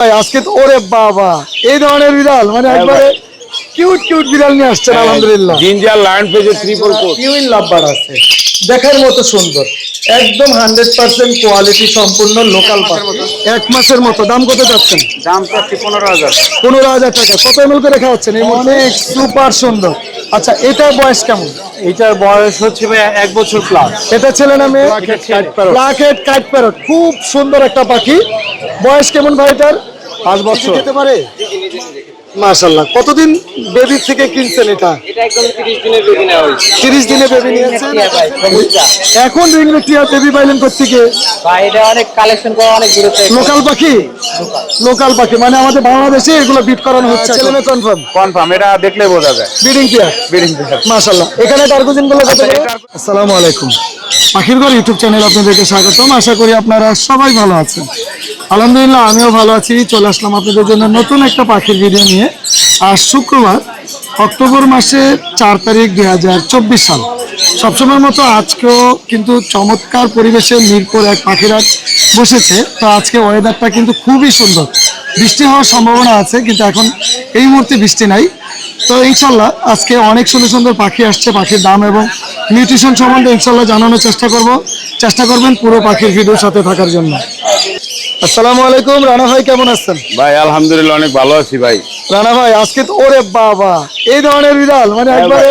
ভাই আজকে তো ওরে বাবা এই ধরনের বিড়াল মানে একবারে কিউট কিউট বিড়াল নিয়ে আসছেন আলহামদুলিল্লাহ। জিঞ্জার লায়ন পেজে ট্রিপল কোট কিউইন লাভবার্ড আছে দেখার মতো সুন্দর একদম 100% কোয়ালিটি সম্পূর্ণ লোকাল পাখি। এক মাসের মতো। দাম কত যাচ্ছেন? দাম চাচ্ছি 15,000। 15,000 টাকা। কত এমএল করে খাওয়াচ্ছেন এই মুহূর্তে? সুপার সুন্দর। আচ্ছা এটার বয়স কেমন? এটার বয়স হচ্ছে ভাই 1 বছর প্লাস। এটা ছেলে না মেয়ে? Black black head kite parrot, খুব সুন্দর একটা পাখি। বয়স কেমন ভাই এটার? 5 বছর। খেতে পারে মাশাআল্লাহ। কতদিন বেবি থেকে কিনছেন এটা? এটা একদম 30 দিনের বেবি নেওয়া হয়েছে। 30 দিনে বেবি নিয়েছেন। এখন রিংনেট টিয়া বেবি পাইলেন কোত্থেকে? ভাই এটা অনেক কালেকশন করা অনেক দূরে থেকে। লোকাল পাখি। লোকাল পাখি মানে আমাদের বাংলাদেশে এগুলো বিট করানো হচ্ছে। ছেলে মেয়ে কনফার্ম? কনফার্ম, এটা দেখলে বোঝা যায়। ব্রিডিং টিয়া। Breeding pair. মাশাআল্লাহ। এখানে টার্গোজিন গুলো কত করে? আসসালামু আলাইকুম। পাখির ঘর ইউটিউব চ্যানেল আপনাদেরকে স্বাগতম। আশা করি আপনারা সবাই ভালো আছেন। আলহামদুলিল্লাহ আমিও ভালো আছি। চলে আসলাম আপনাদের জন্য নতুন একটা পাখির ভিডিও নিয়ে। আজ শুক্রবার অক্টোবর মাসের 4 তারিখ 2024 সাল। সবসময়ের মতো আজকেও কিন্তু চমৎকার পরিবেশে মিরপুর এক পাখির হাট বসেছে। তো আজকে ওয়েদারটা কিন্তু খুবই সুন্দর। বৃষ্টি হওয়ার সম্ভাবনা আছে কিন্তু এখন এই মুহূর্তে বৃষ্টি নাই। তো ইনশাল্লাহ আজকে অনেক সুন্দর সুন্দর পাখি আসছে। পাখির দাম এবং নিউট্রিশন সম্বন্ধে ইনশাল্লাহ জানানোর চেষ্টা করবেন পুরো পাখির ভিডিওর সাথে থাকার জন্য। আসসালামু আলাইকুম। রানা ভাই কেমন আছেন? ভাই আলহামদুলিল্লাহ অনেক ভালো আছি ভাই। রানা ভাই আজকে তো ওরে বাবা এই ধরনের বিড়াল মানে একবারে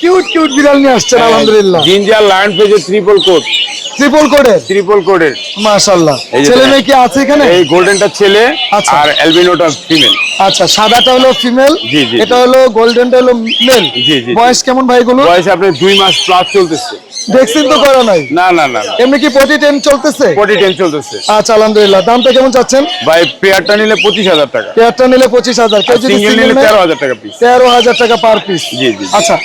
কিউট কিউট বিড়াল নিয়ে আসছেন আলহামদুলিল্লাহ। জিঞ্জার লায়ন পেজে ট্রিপল কোট। ট্রিপল কোডের মাশাআল্লাহ। ছেলে মেয়ে কি আছে এখানে? এই গোল্ডেনটা ছেলে আচ্ছা। আর অ্যালবিনোটা ফিমেল। আচ্ছা সাদাটা হলো ফিমেল, জি, জি, এটা হলো গোল্ডেনটা হলো মেল। জি, জি। বয়স কেমন ভাই এগুলো? বয়স আপনার 2 মাস প্লাস চলতেছে। ভ্যাকসিন তো করা নাই? না না না, এমনি কি পটি 10 চলতেছে? 10 চলতেছে। আচ্ছা আলহামদুলিল্লাহ। দামটা কেমন চাচ্ছেন? ভাই পেয়ারটা নিলে 25,000 টাকা। পেয়ারটা নিলে 25,000, কেউ যদি সিঙ্গেল নিলে 13,000 টাকা পিস। 13,000 টাকা পার পিস। জি, জি। আচ্ছা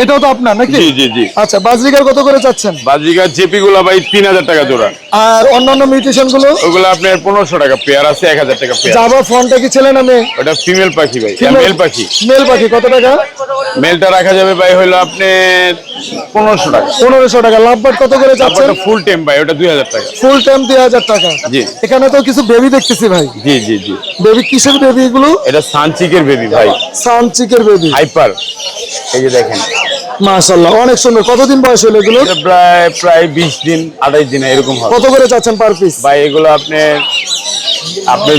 এটাও তো আপনার নাকি? জি, জি, জি। আচ্ছা বাজরিকার কত করে চাচ্ছেন? বাজিকার জেপি গুলা ভাই 3,000 টাকা জোড়া। আর অন্যান্য মিউটেশন গুলো? ওগুলো আপনার 1500 টাকা পেয়ার আছে, 1,000 টাকা পেয়ার। জাভা ফোনটা কি ছেলে না মেয়ে? ওটা ফিমেল পাখি ভাই, মেল পাখি। মেল পাখি কত টাকা? মেলটা রাখা যাবে ভাই হলো আপনার 1500 টাকা। 1500 টাকা। লাভবার্ড কত করে চাচ্ছেন? তারপরটা ফুল টেম ভাই, ওটা 2,000 টাকা। ফুল টাইম 2,000 টাকা। জি। এখানে তো কিছু বেবি দেখতেছি ভাই। জি, জি, জি। বেবি কিসের বেবি এগুলো? এটা সানচিকের বেবি ভাই, সানচিকের বেবি। হাইপার। এই যে দেখেন, মাশাআল্লাহ অনেক সুন্দর। কতদিন বয়স হলো এগুলো? এটা প্রায় 20 দিন 28 দিন এরকম হবে। কত করে চাচ্ছেন পার পিস? ভাই এগুলো আপনার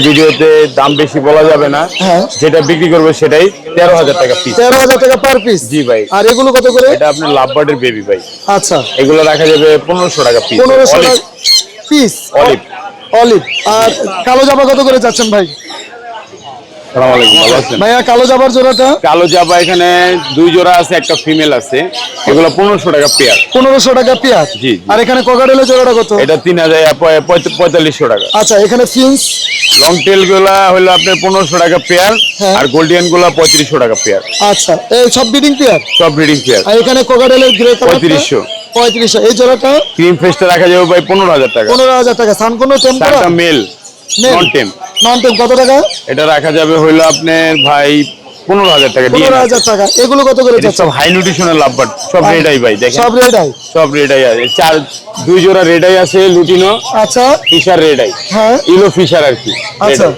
ভিডিওতে দাম বেশি বলা যাবে না। হ্যাঁ। যেটা বিক্রি করবে সেটাই 13,000 টাকা পিস। 13,000 টাকা পার পিস? জি ভাই। আর এগুলো কত করে? এটা আপনার লাভবার্ডের বেবি ভাই। আচ্ছা এগুলো রাখা যাবে 1500 টাকা পিস। 1500 টাকা পিস। অলিভ। অলিভ। আর কালো জাবা কত করে চাচ্ছেন ভাই? আসসালামু আলাইকুম, ভালো আছেন? ভাইয়া কালো জাবার জোড়াটা? কালো জাবা এখানে 2 জোড়া আছে, একটা ফিমেল আছে। এগুলো 1500 টাকা পেয়ার। 1500 টাকা পেয়ার। জি, জি। আর এখানে কোকাটেলের জোড়াটা কত? এটা 4500 টাকা। আচ্ছা এখানে ফিন্স? লং টেল গুলা হলো আপনার 1500 টাকা পেয়ার। হ্যাঁ। আর গোল্ডিয়ান গুলা 3500 টাকা পেয়ার। আচ্ছা এই সব ব্রিডিং পেয়ার? সব ব্রিডিং পেয়ার। আর এখানে কোকাটেলের গ্রে কালার? 3500। 3500। এই জোড়াটা? ক্রিম ফেসটা রাখা যাবে ভাই 15,000 টাকা। 15,000 টাকা। সানকোনো টেম করা? সাতটা মেল নন টেম। নন টেম কত টাকা? এটা রাখা যাবে হলো আপনার ভাই 15,000 টাকা। 15,000 টাকা। এগুলো কত করে এটা যাচ্ছে? সব হাই নিউট্রিশনাল লাভবার্ড, সব রেডাই ভাই দেখেন। সব রেড আই? সব রেডাই আছে। 2 জোড়া রেডাই আছে, লুটিনো, আচ্ছা ফিশার রেডাই। হ্যাঁ। ইলো ফিশার আর কি। আচ্ছা red eye।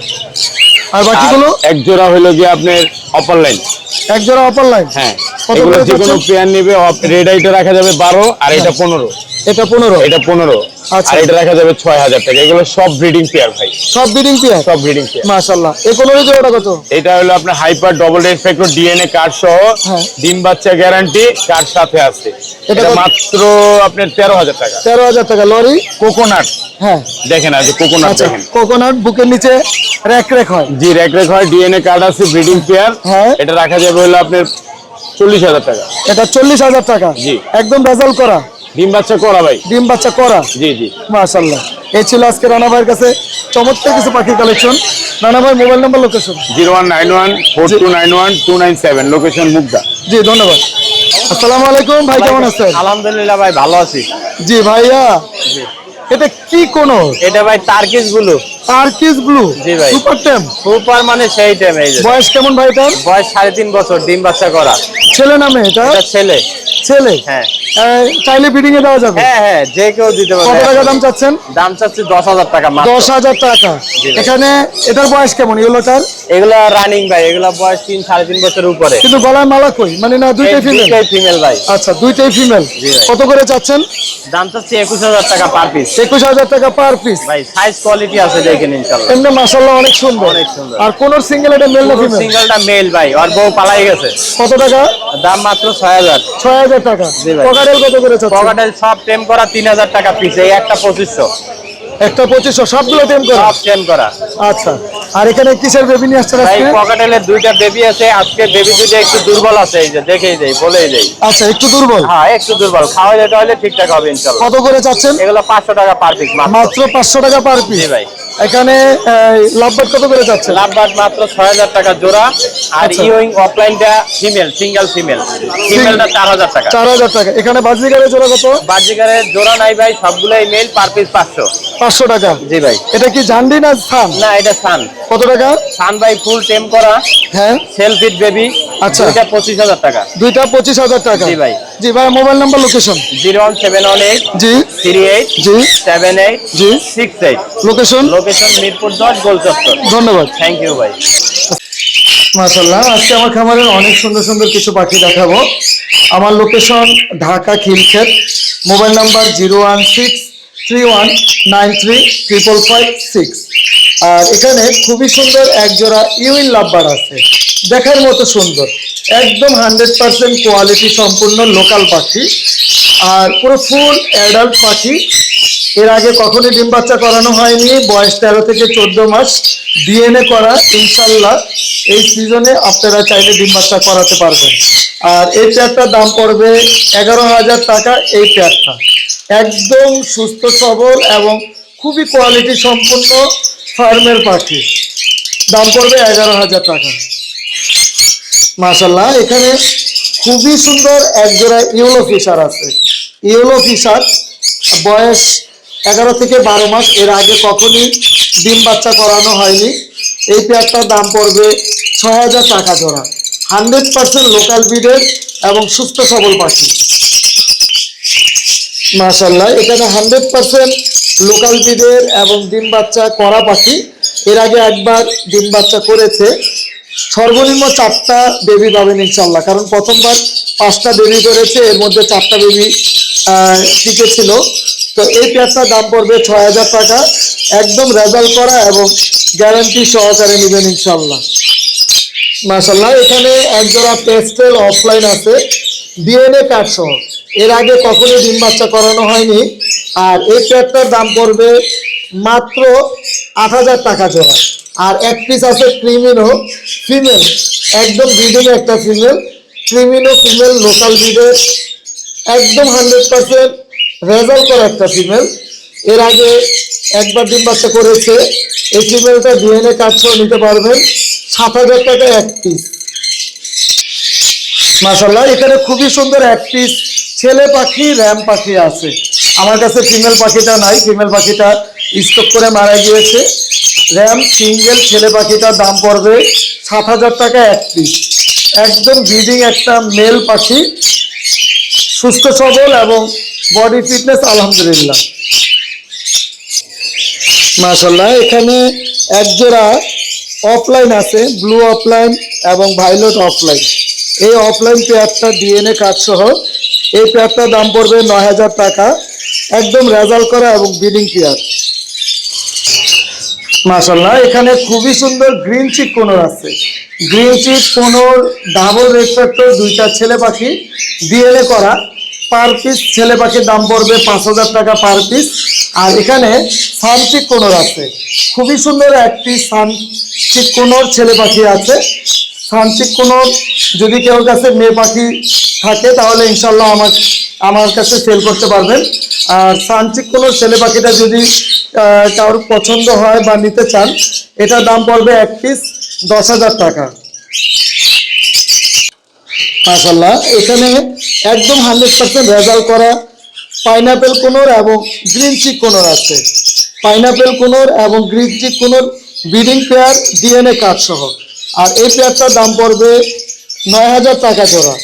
আর বাকিগুলো? আর এক জোড়া হলো গিয়ে আপনার অপার লাইন। এক জোড়া আপার লাইন? হ্যাঁ। কত এগুলো করে যে কোনো যাচ্ছে? পেয়ার নেবে। রেড আইটা রাখা যাবে 12 আর এটা 15। এটা 15? এটা 15। আচ্ছা। আর এটা রাখা যাবে 6,000 টাকা। এগুলো সব ব্রিডিং পেয়ার ভাই, সব ব্রিডিং পেয়ার? সব ব্রিডিং পেয়ার। মাশাআল্লাহ। এই 15 জোড়াটা কত? এটা হলো আপনার hyper double red factor DNA card সহ, হ্যাঁ। ডিম বাচ্চা গ্যারান্টি কার্ড সাথে আছে। এটা এটা কত? মাত্র আপনার 13,000 টাকা। 13,000 টাকা। লরি? কোকোনাট হ্যাঁ। দেখেন, আর কোকোনাট আচ্ছা দেখেন। কোকোনাট বুকের নিচে র‍্যাক হয়? জি, রেক হয়, ডিএনএ কার্ড আছে, ব্রিডিং পেয়ার। হ্যাঁ। এটা রাখা যাবে হলো আপনার 40,000 টাকা। এটা 40,000 টাকা? জি। একদম রেজাল্ট করা? ডিম বাচ্চা করা ভাই। ডিম বাচ্চা করা? জি, জি। মাশাআল্লাহ। এই ছিল আজকে রানা ভাইয়ের কাছে চমৎকার কিছু পাখির কালেকশন। রানা ভাই mobile number, location? 0191429297, location Mugda. জি ধন্যবাদ। আসসালামু আলাইকুম ভাই, কেমন আছেন? আলহামদুলিল্লাহ ভাই ভালো আছি। জি ভাইয়া এটা কি কোন? এটা ভাই টার্কিশ ব্লু। Turkish blue? জি ভাই। সুপার টেম? সুপার মানে সেই টাইম। এই যে বয়স কেমন ভাই এটার? বয়স 3.5 বছর, ডিম বাচ্চা করা। ছেলে না মেয়ে এটা? এটা ছেলে। ছেলে? হ্যাঁ। চাইলে বিডিং এ দেওয়া যাবে? হ্যাঁ হ্যাঁ, যে কেউ দিতে কত পারবে। টাকা দাম চাচ্ছেন? দাম চাচ্ছি 10,000 টাকা মাত্র। 10,000 টাকা। জি ভাই। এখানে এটার বয়স কেমন ইয়েলোটার? এগুলা রানিং ভাই, এগুলা বয়স 3-3.5 বছরের উপরে। কিন্তু গলায় মালা কই, মানে না দুইটাই ফিমেল? দুইটাই ফিমেল ভাই। আচ্ছা, দুইটাই ফিমেল। জি ভাই। কত করে চাচ্ছেন? দাম চাচ্ছি 21,000 টাকা পার পিস। 21,000 টাকা পার পিস। ভাই সাইজ কোয়ালিটি আছে দেখেন ইনশাআল্লাহ। এমনি মাশাআল্লাহ অনেক সুন্দর। অনেক সুন্দর। আর কোন সিঙ্গেল এটা মেল না ফিমেল? সিঙ্গেলটা মেল ভাই, আর বউ পালাই গেছে। কত টাকা? দাম মাত্র 6,000। 6,000 টাকা। জি ভাই। পকাটেল কত করে চাচ্ছেন? পকাটেল সব টেম করা 3,000 টাকা পিস, এই একটা 2500। একটা 2500, সবগুলো টেম করা? সব টেম করা। আচ্ছা, আর এখানে কিসের বেবি নিয়ে আসছেন ভাই আজকে? পকাটেলের দুইটা বেবি আছে, আজকে বেবি দুইটা একটু দুর্বল আছে, এই যে দেখেই দেই, বলেই দেই। আচ্ছা, একটু দুর্বল। হ্যাঁ একটু দুর্বল, খাওয়াইলে টাওয়াইলে ঠিকঠাক হবে ইনশাআল্লাহ। কত করে চাচ্ছেন? এগুলো 500 টাকা পার পিস মাত্র। মাত্র 500 টাকা পার পিস। জি ভাই। এখানে লাভবার্ড কত করে চাচ্ছেন? লাভবার্ড মাত্র 6,000 টাকা জোড়া। আর আচ্ছা। ইউইং অফলাইনটা ফিমেল, সিঙ্গেল ফিমেল, ফিমেলটা 4,000 টাকা। 4,000 টাকা। এখানে বাজিগারের জোড়া কত? বাজিকারের জোড়া নাই ভাই, সবগুলাই মেল, পার পিস 500। 500 টাকা। জি ভাই। এটা কি জান্ডি না সান? না এটা সান। কত টাকা? সান ভাই ফুল টেম করা, হ্যাঁ, সেলফিট বেবি। আচ্ছা। দুইটা 25,000 টাকা। দুইটা 25,000 টাকা। জি ভাই। জি ভাই, মোবাইল নাম্বার, লোকেশন? 01718 জি 38 জি 78 জি। 68। লোকেশন? লোকেশন মিরপুর 10 গোলচত্বর। ধন্যবাদ। থ্যাংক ইউ ভাই। মাশাআল্লাহ, আজকে আমার খামারের অনেক সুন্দর সুন্দর কিছু পাখি দেখাবো। আমার location Dhaka Khilkhet. Mobile number 01631935556। আর এখানে খুবই সুন্দর এক জোড়া ইউইন লাভবার্ড আছে, দেখার মতো সুন্দর, একদম 100% কোয়ালিটি সম্পূর্ণ লোকাল পাখি, আর পুরো ফুল অ্যাডাল্ট পাখি। এর আগে কখনোই ডিম বাচ্চা করানো হয়নি, বয়স 13 থেকে 14 মাস, ডিএনএ করা। ইনশাল্লাহ এই সিজনে আপনারা চাইলে ডিম বাচ্চা করাতে পারবেন। আর এই পেয়ারটার দাম পড়বে 11,000 টাকা। এই পেয়ারটা একদম সুস্থ সবল এবং খুবই কোয়ালিটি সম্পন্ন ফার্মের পাখি, দাম পড়বে 11,000 টাকা। মাশাল্লাহ, এখানে খুবই সুন্দর এক জোড়া ইয়েলো ফিশার আছে। ইয়েলো ফিশার বয়স 11 থেকে 12 মাস, এর আগে কখনই ডিম বাচ্চা করানো হয়নি। এই পেয়ারটার দাম পড়বে 6,000 টাকা জোড়া। 100% লোকাল ব্রিডের এবং সুস্থ সবল পাখি। মাশাল্লাহ, এখানে 100% লোকাল ব্রিডের এবং ডিম বাচ্চা করা পাখি। এর আগে একবার ডিম বাচ্চা করেছে। সর্বনিম্ন 4টা বেবি পাবেন ইনশাল্লাহ, কারণ প্রথমবার 5টা বেবি করেছে, এর মধ্যে 4টা বেবি টিকে ছিল। তো এই পেয়ারটার দাম পড়বে 6,000 টাকা, একদম রেজাল্ট করা এবং গ্যারান্টি সহকারে নেবেন ইনশাল্লাহ। মাশাল্লাহ, এখানে একজোড়া পেস্টেল অফলাইন আছে, ডিএনএ কার্ড সহ, এর আগে কখনো ডিম বাচ্চা করানো হয়নি। আর এই পেয়ারটার দাম পড়বে মাত্র 8,000 টাকা জোড়া। আর এক পিস আছে ক্রিমিনো ফিমেল, একদম ব্রিডিং একটা ফিমেল, ক্রিমিনো ফিমেল লোকাল ব্রিডের, একদম 100% রেজাল্ট করা একটা ফিমেল। এর আগে একবার ডিম বাচ্চা করেছে। এই ফিমেলটা ডিএনএ কার্ড সহ নিতে পারবেন, 7,000 টাকা এক পিস। মাশাল্লাহ, এখানে খুবই সুন্দর এক পিস ছেলে পাখি র্যাম পাখি আছে। আমার কাছে ফিমেল পাখিটা নাই, ফিমেল পাখিটা স্টক করে মারা গিয়েছে। র্যাম সিঙ্গেল ছেলে পাখিটার দাম পড়বে 7,000 টাকা এক পিস। একদম ব্রিডিং একটা মেল পাখি, সুস্থ সবল এবং বডি ফিটনেস আলহামদুলিল্লাহ। মাশাল্লাহ, এখানে এক জোড়া অফলাইন আছে, ব্লু অফলাইন এবং ভায়োলেট অফলাইন। এই অফলাইন পেয়ারটা ডিএনএ কার্ড সহ। এই পেয়ারটার দাম পড়বে 9,000 টাকা, একদম রেজাল্ট করা এবং ব্রিডিং পেয়ার। মাশাল্লাহ, এখানে খুবই সুন্দর গ্রিন চিক কোনর আছে। গ্রিন চিক কোনর ডাবল রেফ্লেক্টর, দুইটা ছেলে পাখি, ডিএনএ করা। পার পিস ছেলে পাখির দাম পড়বে 5,000 টাকা পার পিস। আর এখানে সানচিক কোনর আছে, খুবই সুন্দর এক পিস সানচিক কোনর ছেলে পাখি আছে। সানচিক কোনর যদি কেউ কাছে মেয়ে পাখি থাকে তাহলে ইনশাল্লাহ আমার কাছে সেল করতে পারবেন। আর সানচিক কোনর ছেলে পাখিটা যদি কারোর পছন্দ হয় বা নিতে চান, এটার দাম পড়বে এক পিস 10,000 টাকা। মাশাল্লাহ, এখানে একদম 100% রেজাল্ট করা পাইনাপেল কোনর এবং গ্রিন চিক কোনর আছে। পাইনাপেল কোনর এবং green cheek কোনর breeding pair, DNA card সহ। আর এই পেয়ারটার দাম পড়বে 9,000 টাকা জোড়া।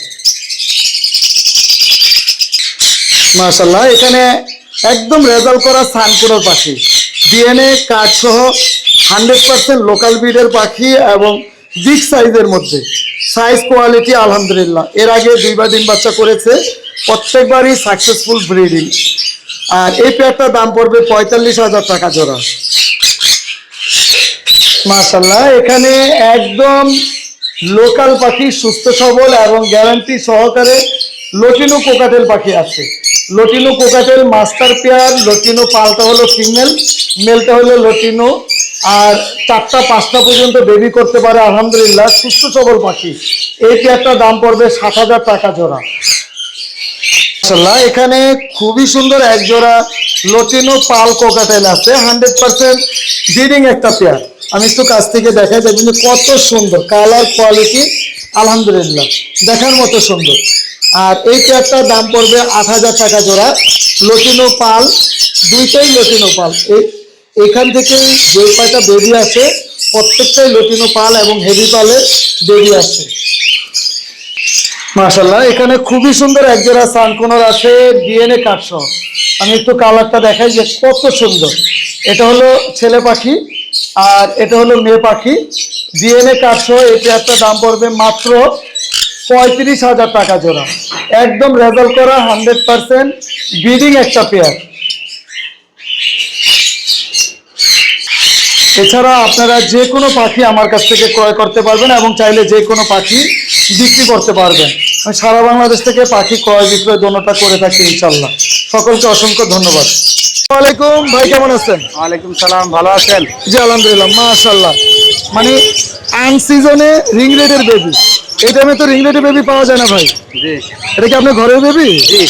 মাশাআল্লাহ, এখানে একদম রেজাল্ট করা সানকুনোর পাখি, ডিএনএ কার্ড সহ 100% লোকাল ব্রিডের পাখি এবং বিগ সাইজের মধ্যে, সাইজ কোয়ালিটি আলহামদুলিল্লাহ। এর আগে 2বার ডিম বাচ্চা করেছে, প্রত্যেকবারই সাকসেসফুল ব্রিডিং। আর এই পেয়ারটার দাম পড়বে 45,000 টাকা জোড়া। মাশাআল্লাহ, এখানে একদম লোকাল পাখি, সুস্থ সবল এবং গ্যারান্টি সহকারে লটিনো কোকাটেল পাখি আছে। লটিনো কোকাটেল মাস্টার পেয়ার, লটিনো পালটা হলো ফিমেল, মেলটা হলো লটিনো। আর 4টা 5টা পর্যন্ত বেবি করতে পারে আলহামদুলিল্লাহ, সুস্থ সবল পাখি। এই পেয়ারটার দাম পড়বে 7,000 টাকা জোড়া। মাশাআল্লাহ, এখানে খুবই সুন্দর এক জোড়া লটিনো পাল কোকাটেল আছে, 100% ব্রিডিং একটা পেয়ার। আমি একটু কাছ থেকে দেখাই, দেখবেন কত সুন্দর কালার কোয়ালিটি, আলহামদুলিল্লাহ দেখার মতো সুন্দর। আর এই পেয়ারটার দাম পড়বে 8,000 টাকা জোড়া। লটিনো পাল, দুইটাই লটিনো পাল। এখান থেকে যে কয়টা বেবি আছে প্রত্যেকটাই লটিনো পাল এবং হেভি পালের বেবি আছে। মাশাআল্লাহ, এখানে খুবই সুন্দর এক জোড়া সানকুনোর আছে, ডিএনএ কার্ড সহ। আমি একটু কালারটা দেখাই যে কত সুন্দর। এটা হলো ছেলে পাখি আর এটা হলো মেয়ে পাখি, ডিএনএ কার্ড সহ। এই পেয়ারটার দাম পড়বে মাত্র 35,000 টাকা জোড়া। একদম রেজাল্ট করা 100% ব্রিডিং একটা পেয়ার। এছাড়া আপনারা যে কোনো পাখি আমার কাছ থেকে ক্রয় করতে পারবেন এবং চাইলে যে কোনো পাখি বিক্রি করতে পারবেন। আমি সারা বাংলাদেশ থেকে পাখি ক্রয় বিক্রয় দোনোটা করে থাকি ইনশাল্লাহ। সকলকে অসংখ্য ধন্যবাদ। আসসালামু আলাইকুম ভাই, কেমন আছেন? ওয়ালাইকুম সালাম, ভালো আছেন? জি আলহামদুলিল্লাহ, মাশাআল্লাহ। মানে আনসিজনে রিং রেডের বেবি, এই টাইমে তো রিং রেডের বেবি পাওয়া যায় না ভাই। জি এটা কি আপনার ঘরের বেবি? জি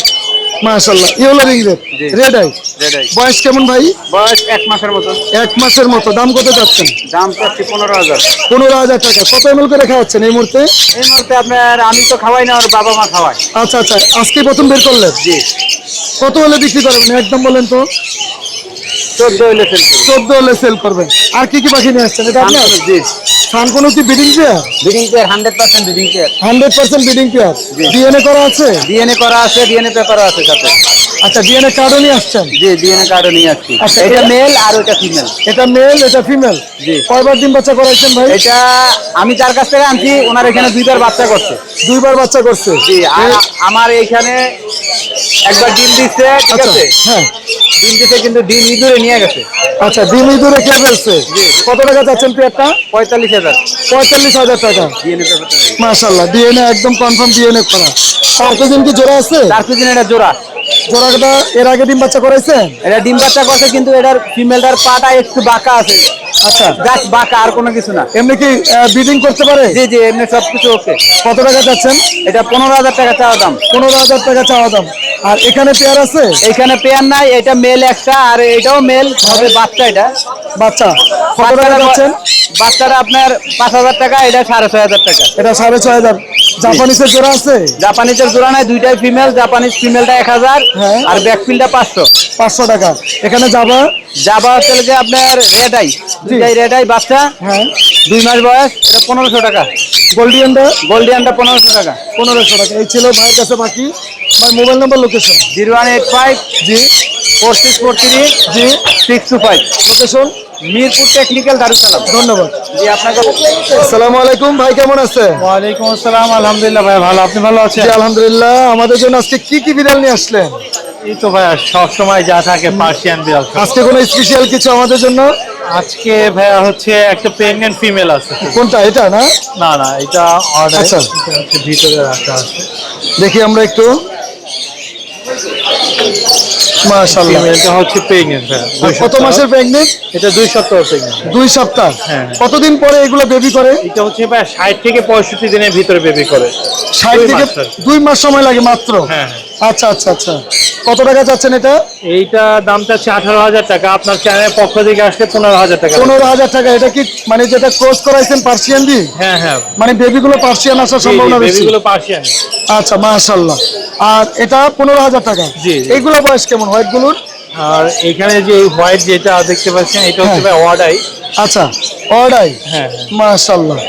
মাশাআল্লাহ, ইয়েলো রিং রেড, জি। Red eye. Red eye. বয়স কেমন ভাই? বয়স 1 মাসের মতো। 1 মাসের মতো। দাম কত যাচ্ছেন? দাম চাচ্ছি 15,000। 15,000 টাকা। কত এমএল করে খাওয়াচ্ছেন এই মুহূর্তে? এই মুহূর্তে আপনার আমি তো খাওয়াই না, ওর বাবা মা খাওয়ায়। আচ্ছা আচ্ছা, আজকে প্রথম বের করলেন? জি। কত হলে বিক্রি করবেন একদম বলেন তো? 14 হইলে সেল করব। 14 হলে সেল করবেন। আর কি কি পাখি নিয়ে আসছেন? এটা আপনার জি। সানকুনো কি breeding pair? Breeding pair 100% breeding pair. 100% breeding pair. জি। ডিএনএ করা আছে? ডিএনএ করা আছে, ডিএনএ পেপারও আছে সাথে। আচ্ছা, ডিএনএ কার্ডও নিয়ে আসছেন? জি, ডিএনএ কার্ডও নিয়ে আসছি। আচ্ছা, এটা এটা- মেল আর ওটা ফিমেল। এটা মেল, এটা ফিমেল। জি। কয়বার ডিম বাচ্চা করাইছেন ভাই? এটা আমি যার কাছ থেকে আনছি ওনার এখানে 2বার বাচ্চা করছে। 2বার বাচ্চা করছে? জি। আর আমার এইখানে একবার ডিম দিচ্ছে, ঠিক আচ্ছা, আছে? হ্যাঁ। ডিম দিচ্ছে কিন্তু ডিম ইঁদুরে নিয়ে গেছে। আচ্ছা, ডিম ইঁদুরে খেয়ে ফেলছে। জি। কত টাকা যাচ্ছেন পেয়ারটা? 45,000 45,000 টাকা। ডিএনএ পেপারটা। মাশাআল্লাহ, ডিএনএ একদম কনফার্ম ডিএনএ করা। 4 কেজি কি জোড়া আছে? 4 কেজি এটা জোড়া। জোড়াটা এর আগে ডিম বাচ্চা করাইছেন? এটা ডিম বাচ্চা করছে কিন্তু এটার ফিমেলটার পাটা একটু বাঁকা আছে। আচ্ছা, জাস্ট বাঁকা, আর কোনো কিছু না। এমনি কি ব্রিডিং করতে পারে? জি জি, এমনি সবকিছু ওকে। কত টাকা যাচ্ছেন? এটা 15,000 টাকা চাওয়া দাম। 15,000 টাকা চাওয়া দাম। আর এখানে পেয়ার আছে? এখানে পেয়ার নাই, এটা মেল একটা আর এটাও মেল হবে বাচ্চা। এটা বাচ্চা কত টাকা যাচ্ছেন? বাচ্চাটা আপনার 5,000 টাকা, এটা 6,500 টাকা। এটা 6,500। জাপানিসের জোড়া আছে? জাপানিজের জোড়া নাই, দুইটাই ফিমেল। জাপানিজ ফিমেলটা 1,000 হ্যাঁ। আর ব্যাকফিলটা 500। 500 টাকা। এখানে যাবা? জাবা হচ্ছে যে আপনার রেড আই, দুইটাই রেড আই বাচ্চা, হ্যাঁ। 2 মাস বয়স। এটা 1,500 টাকা। গোল্ডিয়ানটা? গোল্ডিয়ানটা 1,500 টাকা। 1,500 টাকা। এই ছিল ভাইয়ের কাছে বাকি। ভাই মোবাইল নাম্বার, লোকেশন? 0185 জি 4643 জি। 625। লোকেশন? মিরপুর টেকনিক্যাল, দারুসালাম। ধন্যবাদ। জি, আপনাকে। আসসালামু আলাইকুম ভাই, কেমন আছে? ওয়ালাইকুম আসসালাম, আলহামদুলিল্লাহ ভাই ভালো। আপনি ভালো আছেন? জি আলহামদুলিল্লাহ। আমাদের জন্য আজকে কি কি বিড়াল নিয়ে আসলেন? এই তো ভাইয়া সব সময় যা থাকে পার্সিয়ান বিড়াল। আজকে কোনো স্পেশাল কিছু আমাদের জন্য? আজকে ভাইয়া হচ্ছে একটা প্রেগনেন্ট ফিমেল আছে। কোনটা, এটা না? না না, এটা অর্ডার। আচ্ছা। হচ্ছে ভিতরে রাখা আছে। দেখি আমরা একটু। মাশাআল্লাহ, ফিমেলটা হচ্ছে প্রেগনেন্ট ভাইয়া। কত মাসের প্রেগনেন্ট? এটা 2 সপ্তাহ প্রেগনেন্ট। 2 সপ্তাহ। হ্যাঁ। কতদিন পরে এগুলো বেবি করে? এটা হচ্ছে ভাইয়া 60 থেকে 65 দিনের ভিতরে বেবি করে। 60 2 থেকে মাস, স্যার। 2 মাস সময় লাগে মাত্র? হ্যাঁ। আচ্ছা আচ্ছা আচ্ছা। কত টাকা চাচ্ছেন এটা? এইটা দাম চাচ্ছে 18,000 টাকা। আপনার চ্যানেলের পক্ষ থেকে আসলে 15,000 টাকা। 15,000 টাকা। এটা কি মানে যেটা ক্রস করাইছেন পার্সিয়ান দি? হ্যাঁ হ্যাঁ, মানে বেবিগুলো পার্সিয়ান আসার সম্ভাবনা বেশি? বেবিগুলো পার্সিয়ান। আচ্ছা মাশাআল্লাহ। আর এটা 15,000 টাকা। জি, জি। এইগুলো বয়স কেমন হোয়াইট গুলোর? আর এখানে যে হোয়াইট যেটা দেখতে পাচ্ছেন এটা হচ্ছে হ্যাঁ। ওয়ার্ডাই। আচ্ছা, অর্ডাই। হ্যাঁ। মাশাআল্লাহ,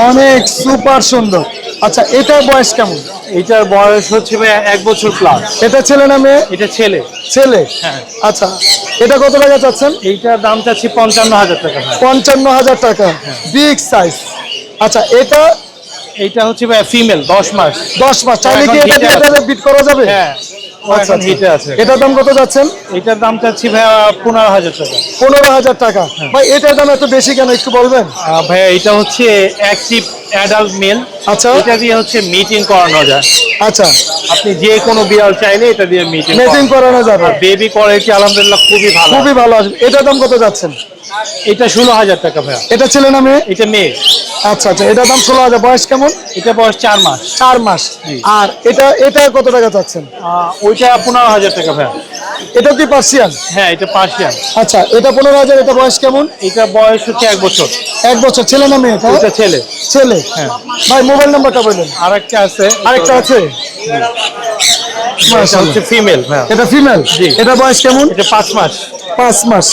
অনেক সুপার সুন্দর। আচ্ছা, এটার বয়স কেমন? এটার বয়স হচ্ছে ভাই 1 বছর প্লাস। এটা ছেলে না মেয়ে? এটা ছেলে। ছেলে। হ্যাঁ। আচ্ছা, এটা কত টাকা চাচ্ছেন? এইটার দাম চাচ্ছি 55,000 টাকা। 55,000 টাকা, বিগ সাইজ। আচ্ছা, এটা এইটা হচ্ছে ভাই ফিমেল, 10 মাস। 10 মাস। চাইলে কি এখন এটা হিটে আছে। বিট করা যাবে? হ্যাঁ, ও আচ্ছা, এখন হিটে আছে। এটার দাম কত যাচ্ছেন? এটার দাম চাচ্ছি ভাই 15,000 টাকা। 15,000 টাকা। ভাই এটার দাম এত বেশি কেন একটু বলবেন? ভাইয়া এটা হচ্ছে অ্যাক্টিভ অ্যাডাল্ট মেল। আচ্ছা। এটা দিয়ে হচ্ছে মিটিং করানো যায়। আচ্ছা, আপনি যে কোনো বিড়াল চাইলে এটা দিয়ে মিটিং মেটিং করানো যাবে। বেবি কোয়ালিটি আলহামদুলিল্লাহ খুবই ভালো। খুবই ভালো আসবে। এটার দাম কত যাচ্ছেন? এটা 16,000 টাকা ভাইয়া। এটা ছেলে না মেয়ে? এটা মেয়ে। আচ্ছা আচ্ছা, এটার দাম 16,000। বয়স কেমন? এটা বয়স 4 মাস। 4 মাস। আর এটা কত টাকা চাচ্ছেন? ওইটা 15,000 টাকা ভাইয়া। এটা কি পার্সিয়ান? হ্যাঁ, এটা পার্সিয়ান। আচ্ছা, এটা 15,000। এটা বয়স কেমন? এটা বয়স হচ্ছে 1 বছর। 1 বছর। ছেলে না মেয়ে? এটা ছেলে। ছেলে। হ্যাঁ। ভাই মোবাইল নাম্বারটা বললেন। আরেকটা আছে। আরেকটা আছে? এটা মাশাআল্লাহ। হচ্ছে ফিমেল ভাইয়া। এটা ফিমেল। জি। এটা বয়স কেমন? এটা 5 মাস। 5 মাস।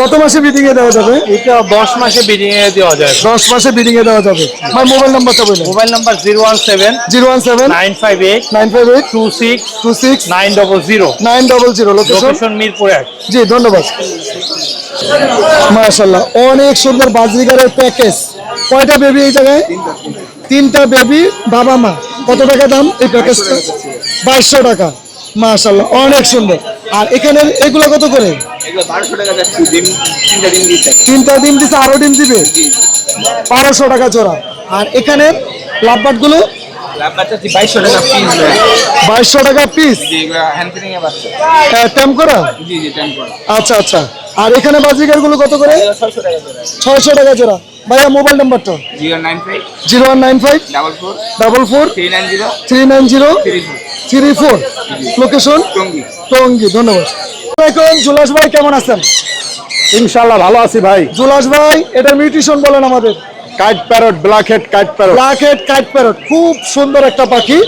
কত মাসে বিডিং এ দেওয়া যাবে? এটা 10 মাসে বিডিং এ দেওয়া যায়। 10 মাসে বিডিং এ দেওয়া যাবে। ভাই মোবাইল নাম্বারটা বললেন। Mobile number 017 017 958 958 26 26 900। 900। Location? Location Mirpur 1। জি, ধন্যবাদ। মাশাআল্লাহ, অনেক সুন্দর বাজরিগারের প্যাকেজ। কয়টা বেবি এই জায়গায়? তিনটা বেবি, বাবা মা। কত টাকা দাম এই প্যাকেজটা? 2200 টাকা। মাশাআল্লাহ, অনেক সুন্দর। আর এখানে এগুলো কত করে? এগুলো 1200 টাকা যাচ্ছে, ডিম 3টা ডিম দিচ্ছে। তিনটা ডিম দিছে, আরো ডিম দিবে? 1200 টাকা জোড়া। আর এখানে লাভবার্ড গুলো? লাভ বাচ্চা 2200 টাকা পিস। 2200 টাকা পিস। জি, এগুলো হ্যান্ড ফিটিং এ বাচ্চা। ট্যাম করা? জি জি, টাইম করা। আচ্ছা আচ্ছা। আর এখানে বাজরিগার গুলো কত করে? এগুলো 600 টাকা জোড়া। 600 টাকা জোড়া। ভাইয়া মোবাইল নাম্বারটা? 095 0195 44 44 390 390 34 34। লোকেশন? টঙ্গী। টঙ্গী। ধন্যবাদ। আসসালামু জুলাস ভাই, কেমন আছেন? ইনশাআল্লাহ ভালো আছি ভাই। জুলাস ভাই, এটা মিউটেশন বলেন আমাদের। Kite parrot, black head kite parrot. Black head kite parrot, খুব সুন্দর একটা পাখি।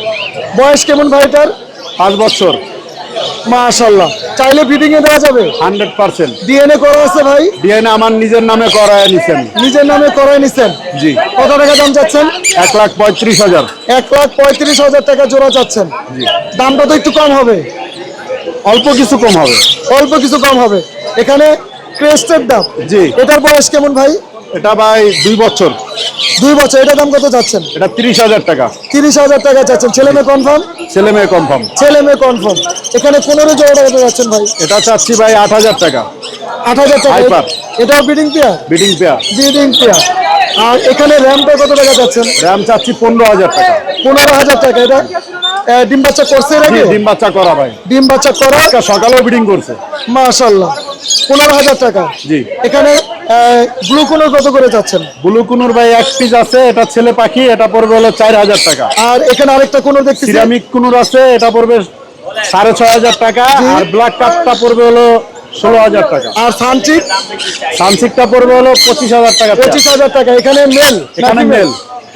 বয়স কেমন ভাই এটার? 5 বছর। মাশাআল্লাহ। চাইলে ব্রিডিং এ দেওয়া যাবে? 100%। ডিএনএ করা আছে ভাই? ডিএনএ আমার নিজের নামে করায় নিছেন। নিজের নামে করাই নিছেন? জি। কত টাকা দাম চাচ্ছেন? 1,35,000। 1,35,000 টাকা জোড়া চাচ্ছেন। দামটা তো একটু কম হবে। অল্প কিছু কম হবে। অল্প কিছু কম হবে। এখানে ক্রেস্টের দাম? জি। এটার বয়স কেমন ভাই? এটা ভাই 2 বছর। 2 বছর। এটার দাম কত চাচ্ছেন? এটা 30,000 টাকা। 30,000 টাকা চাচ্ছেন। ছেলে মেয়ে কনফার্ম? ছেলে মেয়ে কনফার্ম। ছেলে মেয়ে কনফার্ম। এখানে 15 জোড়া টাকা যাচ্ছেন ভাই? এটা চাচ্ছি ভাই 8,000 টাকা। 8,000 টাকা। Hyper। এটাও breeding pair? Breeding pair. Breeding pair. আর এখানে র্যামটা কত টাকা যাচ্ছেন? র্যাম চাচ্ছি 15,000 টাকা। 15,000 টাকা। এটা ডিম বাচ্চা করছে এর জি, আগে? ডিম বাচ্চা করা ভাই। ডিম বাচ্চা করা? আজকে সকালেও বিডিং করছে। মাশাআল্লাহ। 15,000 টাকা। জি। এখানে ব্লু কোনোর কত করে যাচ্ছেন? ব্লু কুনুর ভাই 1 পিস আছে, এটা ছেলে পাখি, এটা পড়বে হলো 4,000 টাকা। আর এখানে আরেকটা কোনোর দেখতেছি। সিরামিক কুনুর আছে, এটা পড়বে 6,500 টাকা। আর ব্ল্যাক কাপটা পড়বে হলো 16,000 টাকা। আর সানচিক? সানসিকটা পড়বে হলো 25,000 টাকা। 25,000 টাকা। এখানে মেল? এখানে মেল।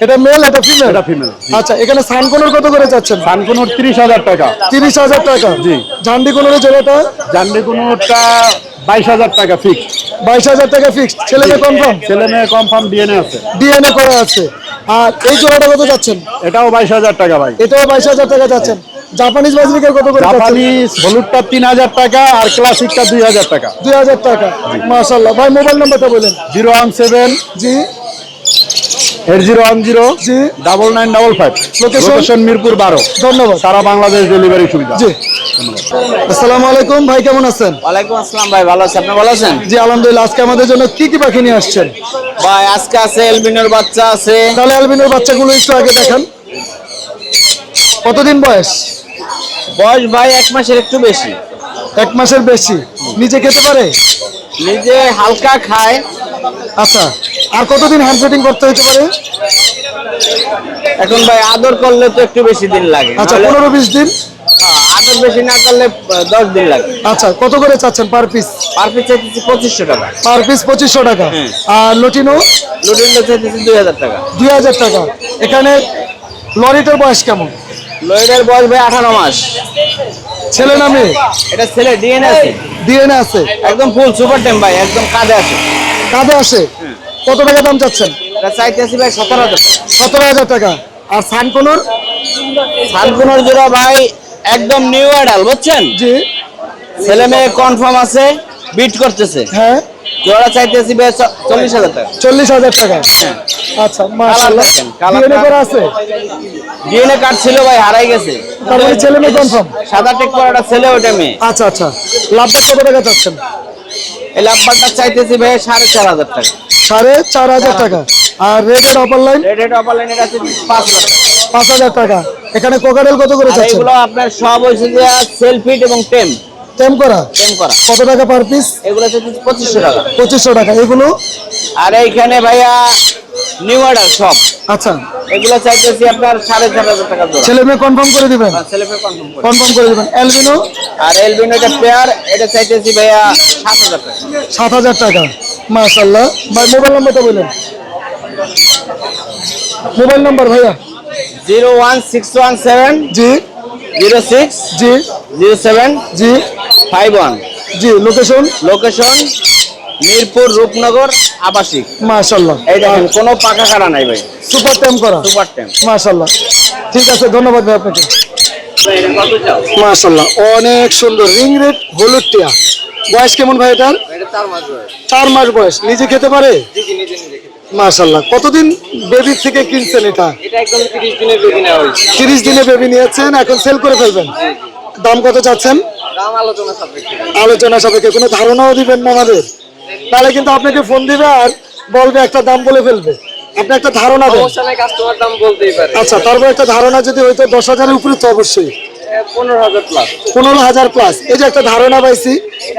এটা মেল, এটা ফিমেল? এটা ফিমেল। আচ্ছা, এখানে সান কোনোর কত করে যাচ্ছেন? সানকুনুর 30,000 টাকা। 30,000 টাকা। জি। ঝান্ডি কোনোর জোড়াটা? জান্ডি কুনুরটা 22,000 টাকা ফিক্স। 22,000 টাকা ফিক্সড। ছেলে মেয়ে কনফার্ম? ছেলে মেয়ে কনফার্ম, ডিএনএ আছে। ডিএনএ করা আছে। আর এই জোড়াটা কত যাচ্ছেন? এটাও 22,000 টাকা ভাই। এটাও 22,000 টাকা যাচ্ছেন। জাপানিজ বাজরিকার কত করে যাচ্ছেন? জাপানিজ হলুদটা 3,000 টাকা আর ক্লাসিকটা 2,000 টাকা। 2,000 টাকা। মাশাআল্লাহ। ভাই মোবাইল নাম্বারটা বলেন। 017 জি 8010 জি। 9955। Location? লোকেশন মিরপুর 12। ধন্যবাদ। সারা বাংলাদেশ ডেলিভারি সুবিধা। জি। আসসালামু আলাইকুম ভাই, কেমন আছেন? ওয়ালাইকুম আসসালাম ভাই, ভালো আছেন? আপনি ভালো আছেন? জি আলহামদুলিল্লাহ। আজকে আমাদের জন্য কি কি পাখি নিয়ে আসছেন? ভাই আজকে আছে এলবিনোর বাচ্চা আছে। তাহলে অ্যালবিনোর বাচ্চাগুলো একটু আগে দেখান। কতদিন বয়স? বয়স ভাই 1 মাসের একটু বেশি। 1 মাসের বেশি। নিজে খেতে পারে? নিজে হালকা খায়। আচ্ছা। আর কতদিন হ্যান্ড ফিটিং করতে হতে পারে? এখন ভাই আদর করলে তো একটু বেশি দিন লাগে। আচ্ছা, নাহলে- 15-20 দিন। আদর বেশি না করলে 10 দিন লাগে। আচ্ছা, কত করে চাচ্ছেন পার পিস? পার পিস চাইতেছি 2500 টাকা। পার পিস 2500 টাকা। হুম। আর লটিনো? লুটিনটা চাইতেছি 2000 টাকা। 2000 টাকা। এখানে লরিটার বয়স কেমন? লয়েডের বয়স ভাই 18 মাস। ছেলে না মেয়ে? এটা ছেলে, ডিএনএ আছে। ডিএনএ আছে? একদম ফুল সুপার টেম ভাই, একদম কাঁধে আছে। কাঁধে আসে? কত টাকা দাম চাচ্ছেন? এটা চাইতেছি ভাই 17,000 টাকা। 17,000 টাকা। আর সানকোনর? সানকুনোর জোড়া ভাই একদম নিউ অ্যাডাল, বুঝছেন? জি। ছেলে মেয়ে কনফার্ম আছে, বিট করতেছে। হ্যাঁ, জোড়া চাইতেছি ভাই 40,000 টাকা। 40,000 টাকা। আচ্ছা, মাশাআল্লাহ। দেখেন, কালার ডিএনএ করা আছে? ডিএনএ কার্ড ছিল ভাই, হারাই গেছে। তার মানে ছেলে মেয়ে কনফার্ম? সাদা টেক করাটা ছেলে, ওটা মেয়ে। আচ্ছা আচ্ছা, লাভটা কত টাকা চাচ্ছেন? এই লাভবারটা চাইতেছি ভাই 4,500 টাকা। 4,500 টাকা। আর রেডের অপার লাইন? রেড অপার লাইনের আছে 5,000 টাকা। 5,000 টাকা। এখানে কোকাটেল কত করে আর চাচ্ছেন? এগুলো আপনার সব হয়েছে যে সেলফিট এবং টেম টেম করা? করা। কত টাকা পার পিস? এগুলো হচ্ছে 2500 টাকা। 2500 টাকা। এগুলো? আর এইখানে ভাইয়া নিউ অর্ডার সব। আচ্ছা, এগুলো চাইতেছি আপনার 4,500 টাকা জোড়া। ছেলে মেয়ে কনফার্ম করে দিবেন? সেলফে কনফার্ম করে। কনফার্ম করে দিবেন। অ্যালবিনো? আর এলবিনো এটা পেয়ার, এটা চাইতেছি ভাইয়া 7,000 টাকা। 7,000 টাকা। মাশাআল্লাহ। ভাই মোবাইল নাম্বারটা বলেন। মোবাইল নাম্বার ভাইয়া? 01617 জি 06 জি 07 জি 51। জি। লোকেশন? লোকেশন মিরপুর রূপনগর আবাসিক। মাশাআল্লাহ। এই দেখেন কোনো পাকা কাটা নাই ভাই, সুপার টেম করা? সুপার টেম। মাশাআল্লাহ। ঠিক আছে, ধন্যবাদ ভাই আপনাকে। কত চাও? মাশাআল্লাহ, অনেক সুন্দর রিং রেড হলুদ টিয়া। বয়স কেমন ভাই এটার? এটা 4 মাস বয়স। 4 মাস বয়স। নিজে খেতে পারে? জি জি, নিজে নিজে। মাশাআল্লাহ। কতদিন বেবি থেকে কিনছেন এটা? এটা একদম 30 দিনের বেবি নেওয়া হয়েছে। 30 দিনে বেবি নিয়েছেন, এখন সেল করে ফেলবেন? দাম কত চাচ্ছেন? দাম আলোচনা সাপেক্ষে। আলোচনা সাপেক্ষে। কোনো ধারণাও দিবেন না আমাদের? তাহলে কিন্তু আপনাকে ফোন দিবে আর বলবে একটা দাম বলে ফেলবে। আপনি একটা ধারণা দেন। সমস্যা নাই, কাস্টমার দাম বলতেই পারে। আচ্ছা, তারপর একটা ধারণা যদি হয়তো 10,000-এর উপরে তো অবশ্যই 15,000 প্লাস। 15,000 প্লাস। এই যে একটা ধারণা পাইছি,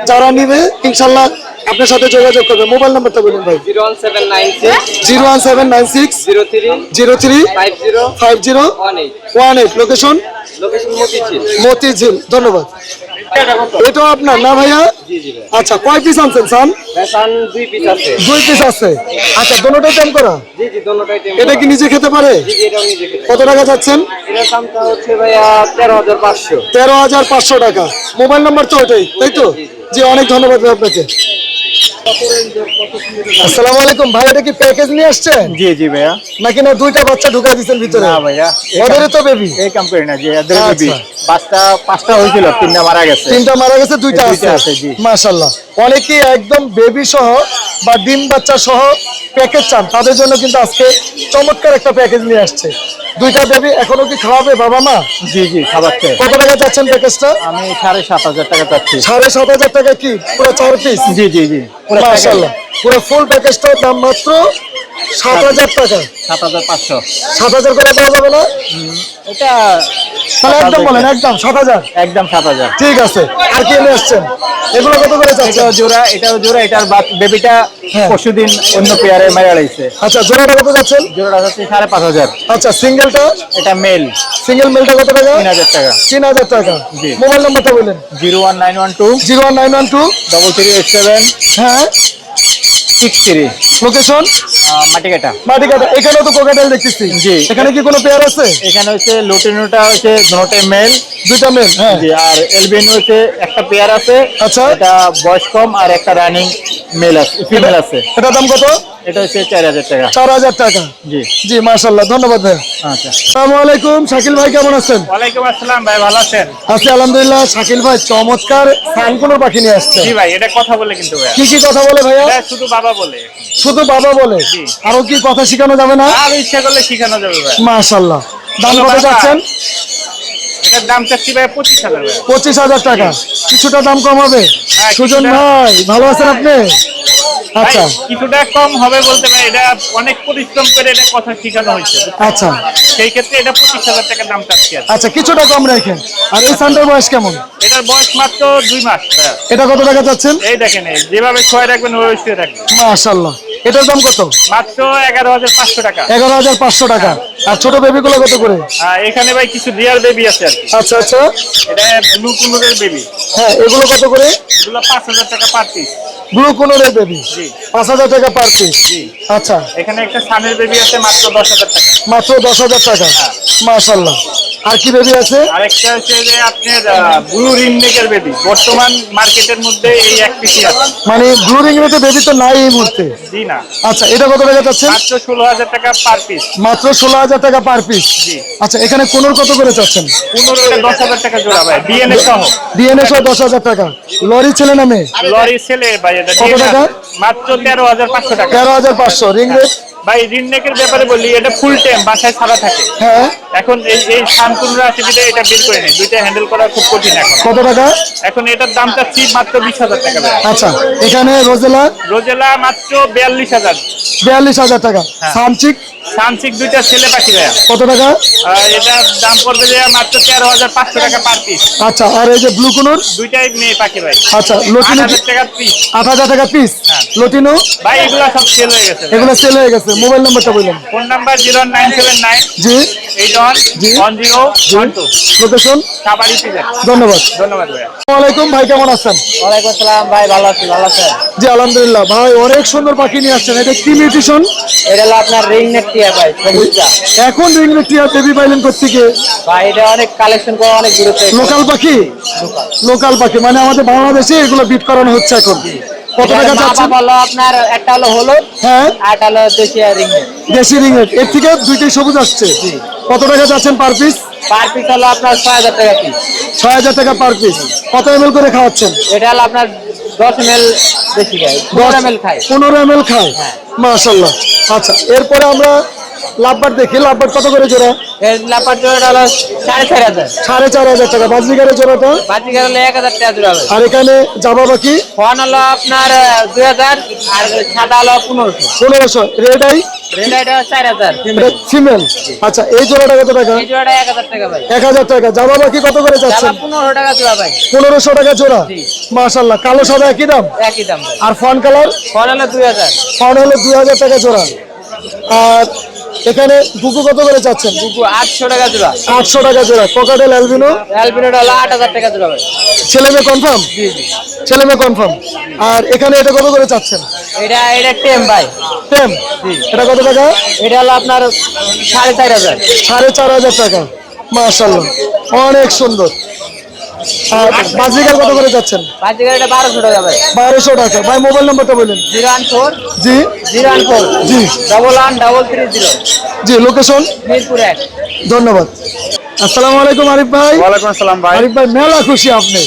যারা নিবে ইনশাল্লাহ আপনার সাথে যোগাযোগ করবে। মোবাইল নাম্বারটা বলুন ভাই। 01796 01796 03 03 50 50 18। 18। লোকেশন? লোকেশন মতিঝিল। মতিঝিল। ধন্যবাদ। এটাও আপনার না ভাইয়া? জি জি ভাই। আচ্ছা, কয় পিস আনছেন সান? বেসান 2 পিস আছে। 2 পিস আছে। আচ্ছা, দোনোটাই টেম করা? জি জি, দোনোটাই টেম। এটা কি নিজে খেতে পারে? জি জি, এটাও নিজে খেতে। কত টাকা চাচ্ছেন? এটার দামটা হচ্ছে ভাইয়া 13,500। 13,500 টাকা। মোবাইল নাম্বার তো ওটাই, তাই তো? জি, অনেক ধন্যবাদ ভাই আপনাকে। আসসালামু আলাইকুম ভাই, এটা কি প্যাকেজ নিয়ে আসছেন জি জি ভাইয়া। নাকি না দুইটা বাচ্চা ঢুকাই দিচ্ছেন ভিতরে? না ভাইয়া, ওদেরই তো বেবি? এই কোম্পানি না যে এদের বেবি। আচ্ছা। বাচ্চা 5টা হয়েছিল, 3টা মারা গেছে। 3টা মারা গেছে, 2টা দুইটা আছে। আছে, জি। মাশাআল্লাহ। অনেকেই একদম বেবি সহ বা ডিম বাচ্চা সহ প্যাকেজ চান, তাদের জন্য কিন্তু আজকে চমৎকার একটা প্যাকেজ নিয়ে আসছে। 2টা বেবি। এখনো কি খাওয়াবে বাবা মা? জি জি, খাবারছে। কত টাকা চাচ্ছেন প্যাকেজটা? আমি 7,500 টাকা চাচ্ছি। 7,500 টাকা। কি পুরো 4 পিস? জি জি জি, মাশাআল্লাহ। পুরো ফুল প্যাকেজটার দাম মাত্র 7,000 টাকা। 7,500। 7,000 করে দেওয়া যাবে না? এটা তাহলে একদম বলেন, একদম 7,000। একদম 7,000। ঠিক আছে। আর কি নিয়ে আসছেন? এগুলো কত করে চাচ্ছেন? এটাও জোড়া, এটাও জোড়া। এটার বেবিটা হ্যাঁ। পরশুদিন অন্য পেয়ারে মারা লাইছে। আচ্ছা, জোড়াটা কত যাচ্ছেন? জোড়াটা হচ্ছে 5,500। আচ্ছা, সিঙ্গেলটা? এটা মেল। সিঙ্গেল মেলটা কত টাকা? 3,000 টাকা। 3,000 টাকা। জি। মোবাইল নাম্বারটা বলেন। 01912 01912 3387 হ্যাঁ 63। লোকেশন? মাটিকাটা। মাটিকাটা। এখানেও তো কোকাটেল দেখতেছি। জি। এখানে কি কোনো পেয়ার আছে? এখানে হচ্ছে লুটিনোটা হচ্ছে দুটোটাই মেল। 2টা মেল। হ্যাঁ। জি। আর এলবিনো হচ্ছে একটা পেয়ার আছে। আচ্ছা। এটা বয়স কম, আর একটা রানিং মেল আছে, ফিমেল আছে। এটার দাম কত? এটা হচ্ছে 4,000 টাকা। 4,000 টাকা। জি। জি, মাশাআল্লাহ। ধন্যবাদ ভাই। আচ্ছা। আসসালামু আলাইকুম। শাকিল ভাই কেমন আছেন? ওয়ালাইকুম আসসালাম ভাই, ভালো আছেন? আছি আলহামদুলিল্লাহ। শাকিল ভাই চমৎকার সানকুনোর পাখি নিয়ে আসছে। জি ভাই, এটা কথা বলে কিন্তু ভাই, কি কি কথা বলে ভাইয়া? এটা শুধু বাবা বলে। শুধু বাবা বলে? আরো কি কথা শেখানো যাবে না? আর ইচ্ছা করলে শিখানো যাবে ভাই। মাশাআল্লাহ। দাম বলো কত বাবা। যাচ্ছেন? এটার দাম চাচ্ছি ভাই 25,000 ভাই। 25,000 টাকা। কিছুটা দাম কম হবে? হ্যাঁ, সুজন কিছুটা। ভাই ভালো আছেন আপনি? ভাই, আচ্ছা কিছুটা কম হবে বলতে ভাই, এটা অনেক পরিশ্রম করে এটা কথা শেখানো হয়েছে। আচ্ছা সেই ক্ষেত্রে এটা 25,000 টাকা দাম চাচ্ছি আর কি। আচ্ছা, কিছুটা কম রাখেন। আর এই সানটার বয়স কেমন? এটার বয়স মাত্র 2 মাস ভাই। এটা কত টাকা চাচ্ছেন? এই দেখেন, এই যেভাবে ছয় রাখবেন ওই শুয়ে রাখবেন। মাশাআল্লাহ। এটার দাম কত? মাত্র 11,500 টাকা। 11,500 টাকা। আর ছোট বেবিগুলো কত করে? এখানে ভাই কিছু রিয়ার বেবি আছে আর কি। আচ্ছা আচ্ছা। এটা ব্লু কুনুরের বেবি। হ্যাঁ, এগুলো কত করে? এগুলো 5,000 টাকা পার পিস। ব্লু কোনোরের বেবি জি 5,000 টাকা পার পিস। জি। আচ্ছা, এখানে একটা সানের বেবি আছে মাত্র 10,000 টাকা। মাত্র 10,000 টাকা। মাশাআল্লাহ। আর কি বেবি আছে? আরেকটা হচ্ছে যে আপনার ব্লু রিংনেকের বেবি, বর্তমান মার্কেটের মধ্যে এই এক পিসি আছে। মানে ব্লু রিং রেটে বেবি তো নাই এই মুহূর্তে। জি না, আচ্ছা, এটা কত টাকা চাচ্ছেন? মাত্র 16,000 টাকা পার পিস। মাত্র 16,000 টাকা পার পিস। জি। আচ্ছা, এখানে কোনোর কত করে চাচ্ছেন? 15টা 10,000 টাকা জোড়া ভাই, ডিএনএ সহ। ডিএনএ সহ 10,000 টাকা। লরি ছেলে না মেয়ে? লরি ছেলে ভাই, এটা কত DNA টাকা? মাত্র 13,500 টাকা। 13,500 রিং রেট। ভাই রিংনেকের ব্যাপারে বলি, এটা ফুল টাইম বাসায় ছাড়া থাকে। হ্যাঁ, এখন এই শান্তনুরা আছে যেটা, এটা বের করে নেই, দুইটা হ্যান্ডেল করা খুব কঠিন এখন। কত টাকা? এখন এটার দাম চাচ্ছি মাত্র 20,000 টাকা ভাই। আচ্ছা, এখানে রোজেলা রোজেলা মাত্র 42,000। 42,000 টাকা। হ্যাঁ। সানচিক সানসিক দুইটা ছেলে পাখি ভাইয়া, কত টাকা? এটার দাম পড়বে যে মাত্র 13,500 টাকা পার পিস। আচ্ছা, আর এই যে ব্লু কোনোর? দুইটাই মেয়ে পাখি ভাই, আচ্ছা, লটিনো 8,000 টাকা পিস। 8,000 টাকা পিস। হ্যাঁ। লটিনো ভাই এগুলা সব সেল হয়ে গেছে। এগুলো সেল হয়ে গেছে। মোবাইল নাম্বারটা বললেন? ফোন নাম্বার 09779 জি 811012। লোকেশন। সাবাড়ি পিজা। ধন্যবাদ। ধন্যবাদ ভাইয়া। আসসালামু আলাইকুম ভাই, কেমন আছেন? ওয়ালাইকুম আসসালাম ভাই, ভালো আছি। ভালো আছেন? জি আলহামদুলিল্লাহ। ভাই অনেক সুন্দর পাখি নিয়ে আসছেন, এটা কি মিউটেশন? এটা হলো আপনার রিং নেক টিয়া ভাই, সবুজটা। এখন রিং টিয়া বেবি পাইলেন কোথেকে? ভাই এটা অনেক কালেকশন করা, অনেক দূরে থেকে। লোকাল পাখি? লোকাল পাখি মানে আমাদের বাংলাদেশে এগুলো বিট করানো হচ্ছে এখন। কত টাকা চাচ্ছেন? হলো আপনার একটা হলো হলুদ, হ্যাঁ, আর একটা হলো দেশি রিং নেক। দেশি রিং এর থেকে দুইটাই সবুজ আসছে। কত টাকা চাচ্ছেন পার পিস? পার পিস হলো আপনার 6,000 টাকা পিস। 6,000 টাকা পার পিস। কত ml করে খাওয়াচ্ছেন? এটা হলো আপনার 10 ml দেশি খায়, 10 ml খায়। 15 ml খায়। হ্যাঁ। মাশাআল্লাহ। আচ্ছা, এরপরে আমরা লাভবার দেখি। লাভবার কত করে জোড়া? এর লাপার জোড়াটা হলো 4,500। 4,500 টাকা। বাজরিকারের জোড়াটা? বাজিকার হলো 1,000 টাকা জোড়া ভাই। আর এখানে জাবা পাখি ফোন হলো আপনার 2,000, আর সাদা হলো 1500। 1500। রেড আই রেড আইটা 4,000 ফিমেল। আচ্ছা, এই জোড়াটা কত টাকা? এই জোড়াটা 1,000 টাকা ভাই। 1,000 টাকা। জাবা পাখি কত করে জামা চাচ্ছেন? 1500 টাকা জোড়া ভাই। 1500 টাকা জোড়া। জি। মাশাআল্লাহ। কালো সাদা একই দাম। একই দাম ভাই। আর ফন কালার? ফোন হলো 2,000। ফন হলো 2,000 টাকা জোড়া। আর এখানে বুকু কত করে চাচ্ছেন? বুকু 800 টাকা জোড়া। 800 টাকা জোড়া। কোকাটেল অ্যালবিনো অ্যালবিনোটা হলো 8,000 টাকা জোড়া ভাই। ছেলে মেয়ে কনফার্ম? জি জি। ছেলে মেয়ে কনফার্ম। আর এখানে এটা কত করে চাচ্ছেন? এটা টেম ভাই। টেম? এটা কত টাকা? এটা হলো আপনার 4,500। 4,500 টাকা। মাশাআল্লাহ, অনেক সুন্দর। আর বাজিকার কত করে যাচ্ছেন? বাজিকার এটা 1200 টাকা ভাই। 1200 টাকা। ভাই মোবাইল নাম্বারটা বলুন? 014 জি 014 জি 113330। জি লোকেশন? মিরপুর 1। ধন্যবাদ। আসসালামু আলাইকুম আরিফ ভাই। ওয়ালাইকুম আসসালাম ভাই। আরিফ ভাই মেলা খুশি আপনি?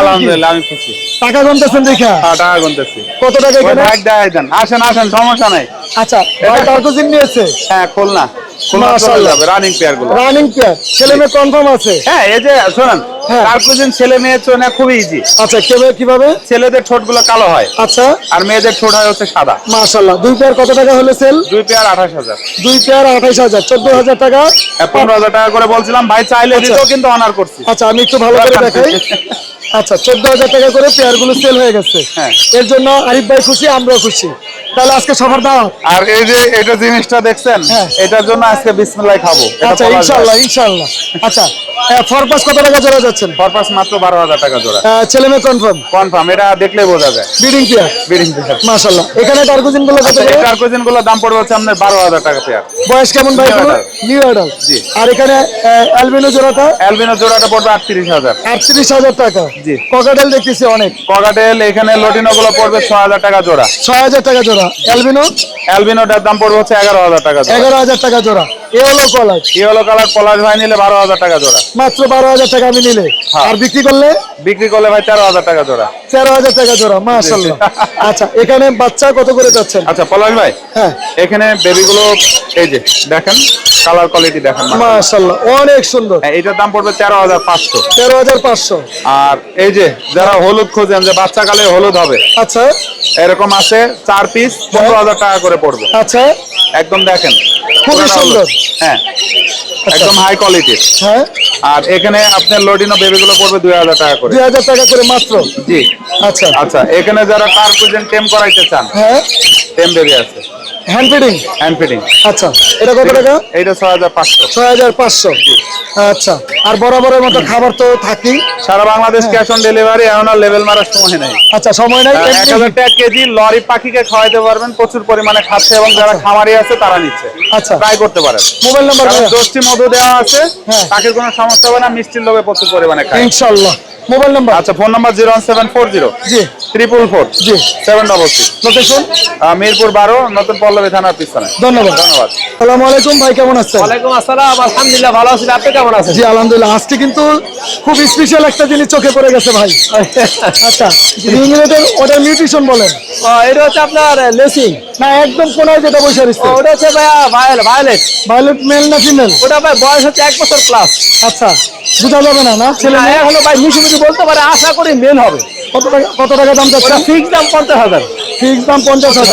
আলহামদুলিল্লাহ আমি খুশি। টাকা গুনতেছেন দেখা? টাকা গুনতেছি। কত টাকা এখানে? ভাগ দেয় দেন, আসেন আসেন, সমস্যা নাই। আচ্ছা, ভাই টার্কোজিন নিয়েছে? হ্যাঁ, খুলনা মাশাআল্লাহ। রানিং পেয়ার গুলো। Running pair. ছেলে মেয়ে কনফার্ম আছে? হ্যাঁ, এই যে শোনেন, হ্যাঁ। কার্কুজিন ছেলে মেয়ে চোনা খুবই ইজি। আচ্ছা, কিভাবে? ছেলেদের ঠোঁট গুলো কালো হয়, আচ্ছা, আর মেয়েদের ঠোঁট হয় হচ্ছে সাদা। মাশাআল্লাহ। দুই পেয়ার কত টাকা হলো সেল? দুই পেয়ার 28,000। দুই পেয়ার 28,000, 14,000 টাকা। 15,000 টাকা করে বলছিলাম, ভাই চাইলে আচ্ছা। দিতেও কিন্তু অনার করছি। আচ্ছা, আমি একটু ভালো করে দেখাই। আচ্ছা, 14,000 টাকা করে পেয়ার গুলো সেল হয়ে গেছে। হ্যাঁ। এর জন্য আরিফ ভাই খুশি, আমরাও খুশি। তাহলে আজকে সবার দাওয়াত। আর এই যে এটা জিনিসটা দেখছেন, হ্যাঁ। এটার জন্য আজকে বিসমিল্লাহ খাবো। আচ্ছা, ইনশাআল্লাহ ইনশাআল্লাহ। আচ্ছা, ফরপাস কত টাকা জোড়া যাচ্ছেন? পারপাস মাত্র 12,000 টাকা জোড়া। ছেলে মেয়ে কনফার্ম? কনফার্ম, এটা দেখলে বোঝা যায়। Breeding pair? Breeding pair. মাশাআল্লাহ। এখানে টার্কোজিন গুলো কত করে? এই কার্কুজিন গুলো দাম পড়বে হচ্ছে আপনার 12,000 টাকা পেয়ার। বয়স কেমন ভাই? New adult। New adult. জি। আর এখানে অ্যালবিনো জোড়াটা? অ্যালবিনো জোড়াটা পড়বে 38,000। 38,000 টাকা। জি। ককাটেল দেখতেছি অনেক। ককাটেল এখানে লটিনো গুলো পড়বে 6,000 টাকা জোড়া। 6,000 টাকা জোড়া। অ্যালবিনো? অ্যালবিনোটার দাম পড়বে হচ্ছে 11,000 টাকা জোড়া। 11,000 টাকা জোড়া। ইয়েলো কলার ইয়েলো কালার পলাশ ভাই নিলে 12,000 টাকা জোড়া। মাত্র 12,000 টাকা আমি নিলে। হ্যাঁ। আর বিক্রি করলে? বিক্রি করলে ভাই 13,000 টাকা জোড়া। 13,000 টাকা জোড়া। মাশাআল্লাহ। আচ্ছা, এখানে বাচ্চা কত করে যাচ্ছেন? আচ্ছা পলাশ ভাই, হ্যাঁ, এখানে বেবিগুলো এই যে দেখেন, কালার কোয়ালিটি দেখেন। মাশাআল্লাহ, অনেক সুন্দর। হ্যাঁ, এইটার দাম পড়বে 13,500। 13,500। আর এই যে যারা হলুদ খোঁজেন, যে বাচ্চাকালে হলুদ হবে, আচ্ছা এরকম আছে 4 পিস 15,000 টাকা করে পড়বে। আচ্ছা, একদম দেখেন, খুবই পুরোটা সুন্দর। হলুদ। হ্যাঁ, একদম হাই কোয়ালিটির। হ্যাঁ, আর এখানে আপনার লডিনো বেবিগুলো পড়বে 2,000 টাকা করে। 2,000 টাকা করে মাত্র। জি। আচ্ছা আচ্ছা, এখানে যারা কার্কুজেন টেম করাইতে চান, হ্যাঁ, টেম বেবি আছে। Hand feeding. Hand fitting. আচ্ছা, এটা কত টাকা? এইটা 6500। 6500। আচ্ছা, আর বরাবরের মতো খাবার তো থাকি সারা বাংলাদেশ ক্যাশ অন ডেলিভারি, এখন আর লেভেল মারার সময় নেই। আচ্ছা, সময় নাই। 1000 টাকা কেজি লরি পাখিকে খাওয়াইতে পারবেন, প্রচুর পরিমাণে খাচ্ছে এবং যারা খামারি আছে তারা নিচ্ছে। আচ্ছা, ট্রাই করতে পারেন। মোবাইল নাম্বার দোস্তি মধু দেওয়া আছে, হ্যাঁ। পাখির কোনো সমস্যা হবে না, মিষ্টির লোভে প্রচুর পরিমাণে খায়। ইনশাআল্লাহ। Mobile number? আচ্ছা, ফোন নাম্বার 01740 জি 444 জি 766। লোকেশন? মিরপুর 12, নতুন পল্লবী থানার পিছনে। ধন্যবাদ। ধন্যবাদ। আসসালামু আলাইকুম ভাই, কেমন আছেন? ওয়ালাইকুম আসসালাম, আলহামদুলিল্লাহ ভালো আছি, আপনি কেমন আছেন? জি আলহামদুলিল্লাহ। আজকে কিন্তু খুব স্পেশাল একটা জিনিস চোখে পড়ে গেছে ভাই। আচ্ছা, রিং রেটের ওটার নিউট্রিশন বলেন। এটা হচ্ছে আপনার লেসিং। না, একদম কোনায় যেটা বসে রয়েছে। ওটা হচ্ছে ভাইয়া ভায়োলেট। ভায়োলেট মেল না ফিমেল? ওটা ভাই বয়স হচ্ছে 1 বছর প্লাস। আচ্ছা, বোঝা যাবে না, না ছেলে মেয়ে? হলো ভাই মিশুমিশু বলতে পারে, আশা করি মেল হবে। কত টাকা দাম ওটা যাচ্ছে? ফিক্স দাম 50,000। ফিক্স দাম 50,000।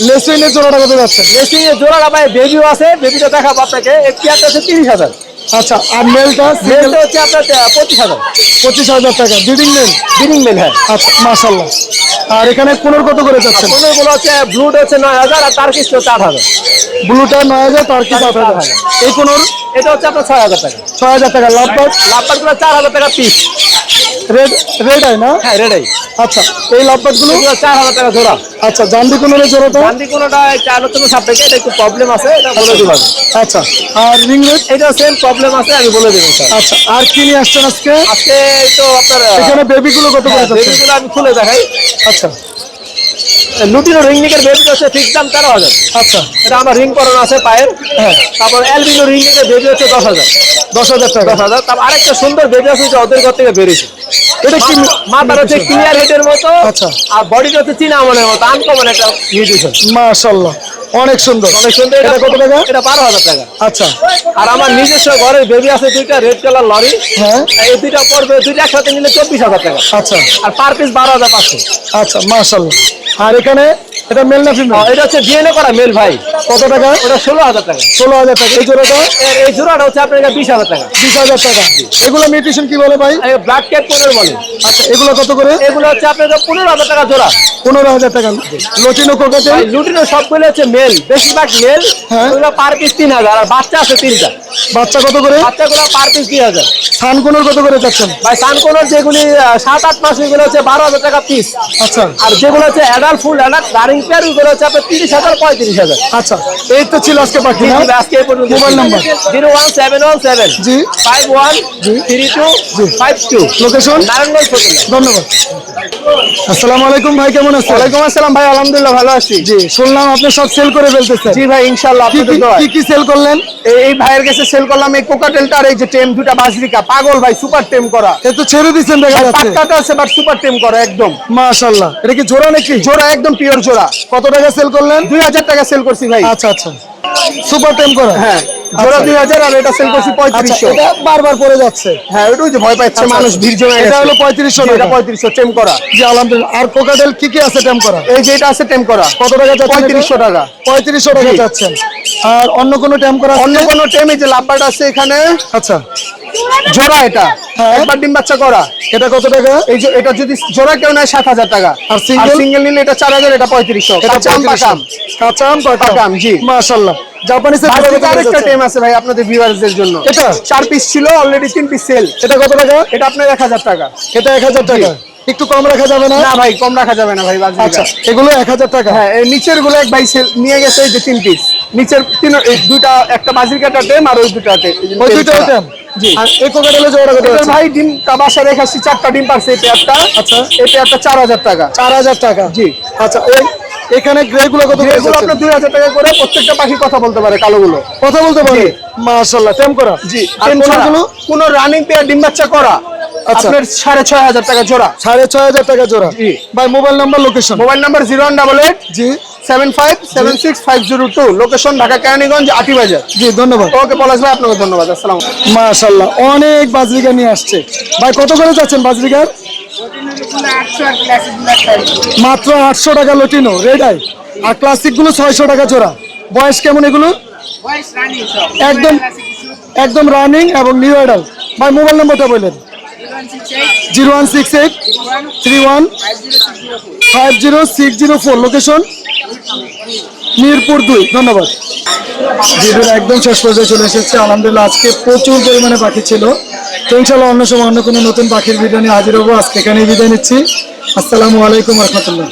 লেসুইনের জোড়াটা কত যাচ্ছে? লেসিং এর জোড়াটা ভাই বেবিও আছে, বেবিটা দেখাবো আপনাকে। একটি একটা হচ্ছে 30,000। আচ্ছা, আর মেলটা? মেলটা হচ্ছে আপনার 25,000। 25,000 টাকা। Breeding male? ব্রিডিং মেল, হ্যাঁ। আচ্ছা, মাশাআল্লাহ। আর এখানে কোনোর কত করে যাচ্ছেন? কোনগুলো হচ্ছে ব্লুড হচ্ছে 9,000 আর টার্কিশ হচ্ছে 8,000। ব্লুটা 9,000, টার্কি 8,000। এই কোনোর? এটা হচ্ছে আপনার 6,000 টাকা। 6,000 টাকা। লাভবার্ড? লাভবার্ডগুলো 4,000 টাকা পিস। রেড আই না? হ্যাঁ, রেডাই। আচ্ছা, এই লাভবার্ড গুলো? এগুলো 4,000 টাকা জোড়া। আচ্ছা, জান্ডি কোনোর জোড়াটা? গান্ধী কোনোটা একটা আলোচনা সাপেক্ষে, এটা একটু প্রবলেম আছে, এটা বলে দিবেন। আচ্ছা, আর রিং রেট? এটা সেম প্রবলেম আছে, আমি বলে দেবো স্যার। আচ্ছা, আর কি নিয়ে আসছেন আজকে? আজকে তো আপনার এখানে বেবি গুলো কত করে যাচ্ছে? বেবিগুলো আমি খুলে দেখাই। আচ্ছা লুটিনো রিংনিকের বেবি হচ্ছে ফিক্স দাম 13,000। আচ্ছা, এটা আমার রিং করানো আছে পায়ের। হ্যাঁ। তারপর অ্যালবিনো রিংনিকের বেবি হচ্ছে 10,000। 10,000 টাকা। 10,000। তারপর আরেকটা সুন্দর বেবি আছে, যে ওদের ঘর থেকে বেরিয়েছে। এটা কি? মাথার হচ্ছে ক্লিয়ার হেডের মতো, আচ্ছা। আর বডিটা হচ্ছে চীনা আমনের মতো, আনকমন একটা নিউট্রিশন। মাশাআল্লাহ, অনেক সুন্দর। অনেক সুন্দর। এটা কত টাকা? এটা 12,000 টাকা। আচ্ছা, আর আমার নিজস্ব ঘরের বেবি আছে দুইটা, রেড কালার লরি। হ্যাঁ। এই দুইটা পড়বে, দুইটা একসাথে নিলে 24,000 টাকা। আচ্ছা আর পার পিস 12,500। আচ্ছা, মাশাআল্লাহ। আর এখানে এটা মেল না ফিমেল? এটা হচ্ছে ডিএনএ করা মেল ভাই। কত টাকা? ওটা 16,000 টাকা। 16,000 টাকা। এই জোড়াটা? এই জোড়াটা হচ্ছে আপনার 20,000 টাকা। 20,000 টাকা। এগুলো নিউট্রিশন কি বলে ভাই? ব্লাড ক্যাপ 15 বলে। আচ্ছা, এগুলো কত করে? এগুলো হচ্ছে আপনার 15,000 টাকা জোড়া। 15,000 টাকা। লটিনো কোকাটেল? ভাই লুটিনো সবগুলো হচ্ছে মেল, বেশিরভাগ মেল। হ্যাঁ। ওগুলো পার পিস 3,000। আর বাচ্চা আছে 3টা। বাচ্চা কত করে? বাচ্চাগুলো পার পিস 2,000। সানকোনোর কত করে যাচ্ছেন? ভাই সানকোনোর যেগুলি 7-8 মাস, ওইগুলো হচ্ছে 12,000 টাকা পিস। আচ্ছা আর যেগুলো হচ্ছে adult full adult running pair, ওইগুলো হচ্ছে আপনার 30,000 35,000। আচ্ছা, এই তো ছিল আজকে পাখি না? আজকে এই পর্যন্ত। Mobile number? 01717 জি 513252। লোকেশন? নারায়ণগঞ্জ ফতুল্লা। ধন্যবাদ। আসসালামু আলাইকুম ভাই, কেমন আছেন? ওয়ালাইকুম আসসালাম ভাই, আলহামদুলিল্লাহ ভালো আছি। জি, শুনলাম আপনি সব সেল করে ফেলতেছেন। জি ভাই, ইনশাআল্লাহ কি আপনাদের কি- দোয়ায়। কি কি সেল করলেন? এই ভাইয়ের কাছে সেল করলাম এই কোকাটেলটা, আর এই যে টেম দুটা বাজরিকা, পাগল ভাই, সুপার টেম করা। এ তো ছেড়ে দিচ্ছেন দেখা যাচ্ছে। পাক্কাটা আছে বাট সুপার টেম করা একদম। মাশাআল্লাহ। এটা কি জোড়া নাকি? জোড়া একদম পিওর জোড়া। কত টাকা সেল করলেন? 2,000 টাকা সেল করছি ভাই। আচ্ছা আচ্ছা, সুপার টেম করা। হ্যাঁ, জোড়া 2,000 আর এটা সেল করছি আচ্ছা, 3500। এটা বারবার পড়ে যাচ্ছে। হ্যাঁ, ওইটাই যে ভয় পাচ্ছে আচ্ছা, মানুষ, ভিড় জমে এটা গেছে। হলো 3500 এটা টাকা। 3500 টেম করা। জি আলহামদুলিল্লাহ। আর কোকাটেল কি কি আছে টেম করা? এই যে এটা আছে টেম করা। কত টাকা যাচ্ছে? 3500 টাকা। 3500 টাকা জি। যাচ্ছেন। আর অন্য কোনো টেম করা? অন্য কোন টেমে যে লাভবার্ড আছে এখানে আচ্ছা, জোড়া, এটা হ্যাঁ। একবার ডিম বাচ্চা করা। এটা কত টাকা? এই যে এটা যদি জোড়া কেউ নেয় 7,000 টাকা। আর single? সিঙ্গেল নিলে এটা 4,000, এটা 3500। এটা কাঁচা আম, পাকা আম। কাঁচা আম, পাকা আম। পাকা আম, জি। মাশাআল্লাহ। জাপানিজ বাজরিকা আরেকটা টেম আছে ভাই আপনাদের ভিউয়ারদের জন্য। এটা? 4 পিস ছিল, অলরেডি 3 পিস সেল। এটা কত টাকা? এটা আপনার 1,000 টাকা। এটা 1,000 টাকা। একটু কম রাখা যাবে না? না ভাই, কম রাখা যাবে না ভাই বাজরিকা। আচ্ছা, এগুলো 1,000 টাকা। হ্যাঁ, এই নিচের গুলো এক ভাই নিয়ে গেছে, এই যে 3 পিস নিচের এই দুইটা, একটা বাজরিকাটা টেম আর ওই দুটা টেম। ওই দুইটা টেম? জি। আর এই কোকাটেলের জোড়া কত এটার যাচ্ছে? ভাই ডিম বাসা রেখেছি, 4টা ডিম পারছে এই পেয়ারটা। আচ্ছা। এই পেয়ারটা 4,000 টাকা। 4,000 টাকা। জি। আচ্ছা, এখানে গ্রে গুলো কত করে এগুলো যাচ্ছে? আপনার 2,000 টাকা করে, প্রত্যেকটা পাখি কথা বলতে পারে, কালোগুলো। কথা বলতে পারে? জি। মাশাআল্লাহ, টেম করা। জি। আর কোনগুলো? কোন রানিং পেয়ার ডিম বাচ্চা করা আচ্ছা। আপনার 6,500 টাকা জোড়া। 6,500 টাকা জোড়া। জি। ভাই mobile number, location? Mobile number 0188 জি 7576502। লোকেশন ঢাকা কেরানীগঞ্জ, আটিবাজার। জি, ধন্যবাদ। ওকে পলাশ ভাই, আপনাকে ধন্যবাদ। আসসালাম। মাশাআল্লাহ, অনেক বাজরিকা নিয়ে আসছে। ভাই কত করে যাচ্ছেন বাজরিকার? মাত্র 800 টাকা লটিনো রেড আই। আর ক্লাসিক গুলো 600 টাকা জোড়া। বয়স কেমন এগুলো? একদম একদম রানিং এবং নিউ অ্যাডাল্ট। ভাই মোবাইল নাম্বারটা বলেন। 0168 31 50604। লোকেশন? মিরপুর 2। ধন্যবাদ। ভিডিওর একদম শেষ পর্যায়ে চলে এসেছে। আলহামদুলিল্লাহ আজকে প্রচুর পরিমাণে পাখি ছিল। তো ইনশাল্লাহ অন্য সময় অন্য কোনো নতুন পাখির ভিডিও নিয়ে হাজির হবো। আজকে এখানেই বিদায় নিচ্ছি। আসসালামু আলাইকুম রহমতুল্লাহ।